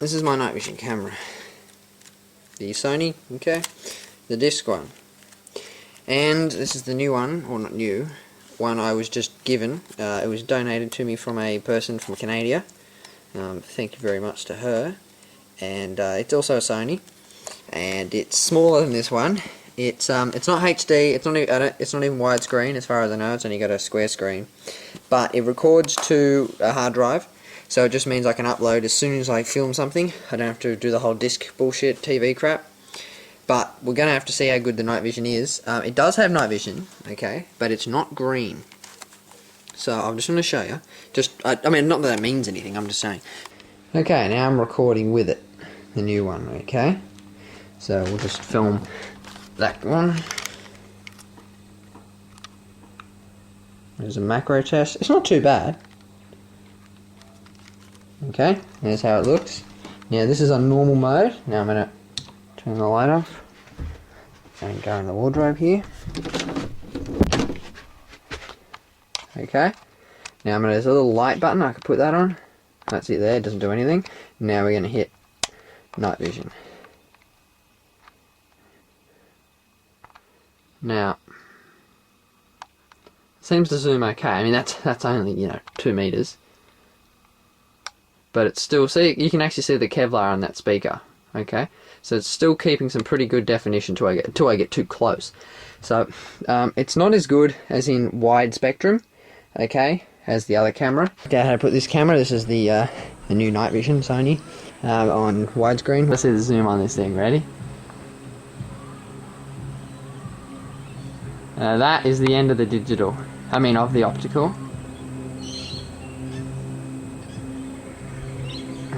This is my night vision camera. The Sony, okay, the disc one. And this is the new one, or not new, one I was just given. It was donated to me from a person from Canada. Thank you very much to her. And it's also a Sony, and it's smaller than this one. It's not HD. It's not even widescreen as far as I know. It's only got a square screen, but it records to a hard drive. So it just means I can upload as soon as I film something. I don't have to do the whole disc bullshit TV crap. But we're going to have to see how good the night vision is. It does have night vision, okay, but it's not green. So I'm just going to show you. I mean, not that that means anything, I'm just saying. Okay, now I'm recording with it. The new one, okay. So we'll just film that one. There's a macro test. It's not too bad. Okay, there's how it looks. Now this is on normal mode. Now I'm going to turn the light off and go in the wardrobe here. Okay, now there's a little light button, I can put that on. That's it there, it doesn't do anything. Now we're going to hit night vision. Now, it seems to zoom okay. I mean that's only, 2 meters. But it's still, see, you can actually see the Kevlar on that speaker, okay? So it's still keeping some pretty good definition until I get too close. So it's not as good as in wide spectrum, okay, as the other camera. Okay, how to put this camera, this is the new night vision Sony on widescreen. Let's see the zoom on this thing, ready? That is the end of the digital, of the optical.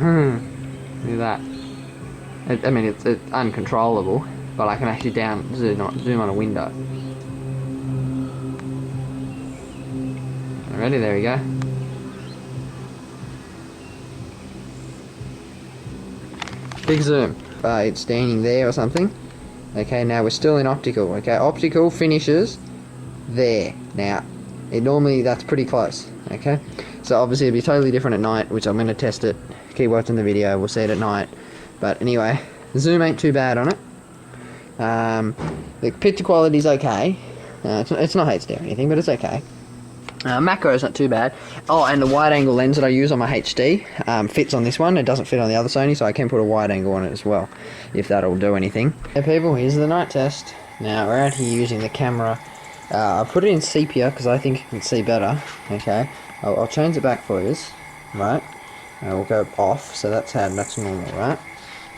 Look at that. It's uncontrollable, but I can actually zoom on a window. Ready? There we go. Big zoom. It's standing there or something. Okay, now we're still in optical. Okay, optical finishes there. Now, that's pretty close. Okay, so obviously it'll be totally different at night, which I'm going to test it. Keep watching the video, we'll see it at night. But anyway, the zoom ain't too bad on it. The picture quality's okay. It's not HD or anything, but it's okay. Macro's not too bad. Oh, and the wide angle lens that I use on my HD fits on this one. It doesn't fit on the other Sony, so I can put a wide angle on it as well, if that'll do anything. Hey people, here's the night test. Now we're out here using the camera. I put it in sepia because I think you can see better. Okay, I'll change it back for you, right? We'll go off, so that's normal, right?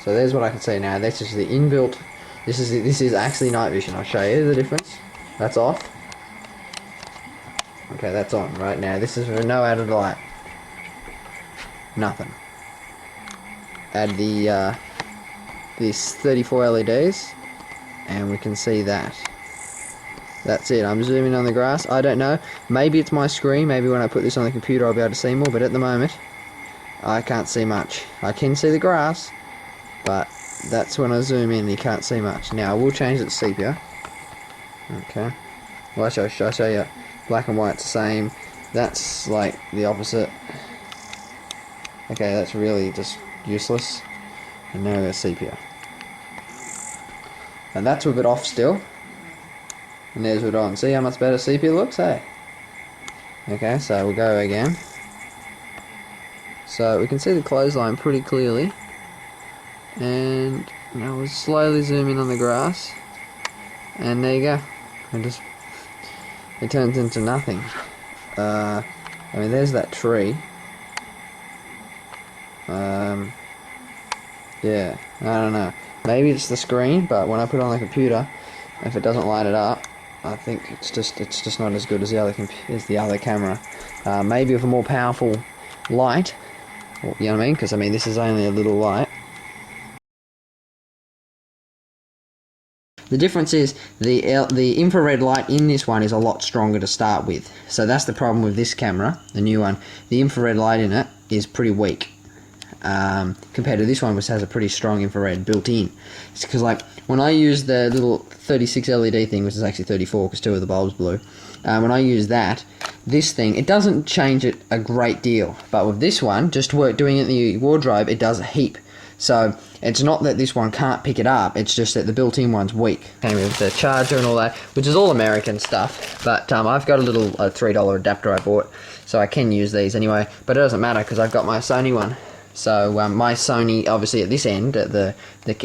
So there's what I can see now. This is the inbuilt. This is actually night vision. I'll show you the difference. That's off. Okay, that's on right now. This is for no added light. Nothing. Add the these 34 LEDs, and we can see that. That's it. I'm zooming on the grass. I don't know. Maybe it's my screen. Maybe when I put this on the computer I'll be able to see more. But at the moment, I can't see much. I can see the grass, but that's when I zoom in, you can't see much. Now I will change it to sepia. Okay. Well, I'll show you. Black and white's the same. That's like the opposite. Okay, that's really just useless. And now we got sepia. And that's with it off still. And there's it on. See how much better sepia looks, hey? Okay, so we'll go again. So we can see the clothesline pretty clearly, and now we'll slowly zoom in on the grass, and there you go. It turns into nothing. There's that tree. Yeah, I don't know. Maybe it's the screen, but when I put it on the computer, if it doesn't light it up, I think it's just not as good as the other camera. Maybe with a more powerful light. You know what I mean? Because this is only a little light. The difference is the infrared light in this one is a lot stronger to start with. So that's the problem with this camera, the new one. The infrared light in it is pretty weak compared to this one, which has a pretty strong infrared built in. It's because when I use the little 36 LED thing, which is actually 34 because 2 of the bulbs blew, when I use that, this thing, it doesn't change it a great deal, but with this one, just doing it in the wardrobe, it does a heap. So it's not that this one can't pick it up, it's just that the built-in one's weak. Came with the charger and all that, which is all American stuff, but I've got a little $3 adapter I bought, so I can use these anyway, but it doesn't matter because I've got my Sony one. So my Sony, obviously at this end, at the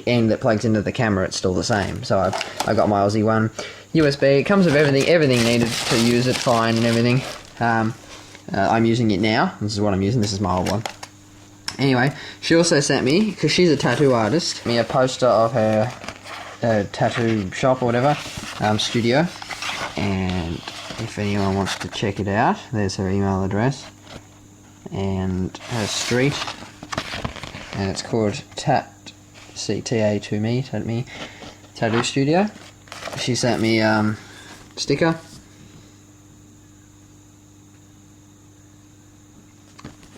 end that plugs into the camera, it's still the same. So I've got my Aussie one. USB, it comes with everything needed to use it fine and everything. I'm using it now. This is what I'm using. This is my old one. Anyway, she also sent me, because she's a tattoo artist, me a poster of her tattoo shop or whatever, studio. And if anyone wants to check it out, there's her email address and her street. And it's called CTA2Me Tattoo Studio. She sent me sticker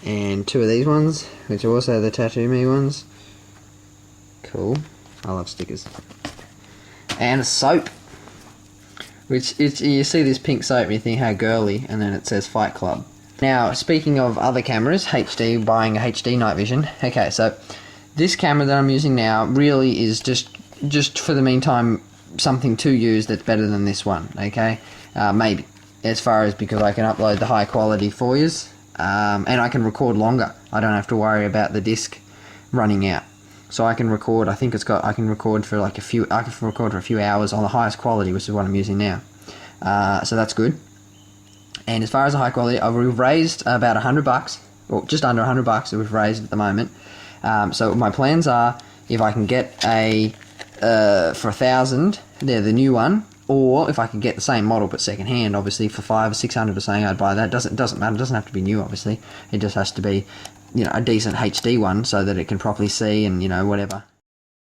and 2 of these ones, which are also the Tattoo Me ones. Cool, I love stickers. And a soap, which you see this pink soap and you think how girly, and then it says Fight Club. Now, speaking of other cameras, HD, buying a HD night vision. Okay, so this camera that I'm using now really is just for the meantime something to use that's better than this one, okay? Maybe, as far as because I can upload the high quality 4Ks, and I can record longer. I don't have to worry about the disc running out. So I can record, I can record for like a few hours on the highest quality, which is what I'm using now. So that's good. And as far as the high quality, we've raised about $100, or just under $100 that we've raised at the moment. So my plans are, if I can get for 1,000, they're the new one, or if I can get the same model but second hand, obviously for 500 or 600 or something, I'd buy that. Doesn't matter. It doesn't have to be new, obviously. It just has to be, you know, a decent HD one so that it can properly see and, you know, whatever.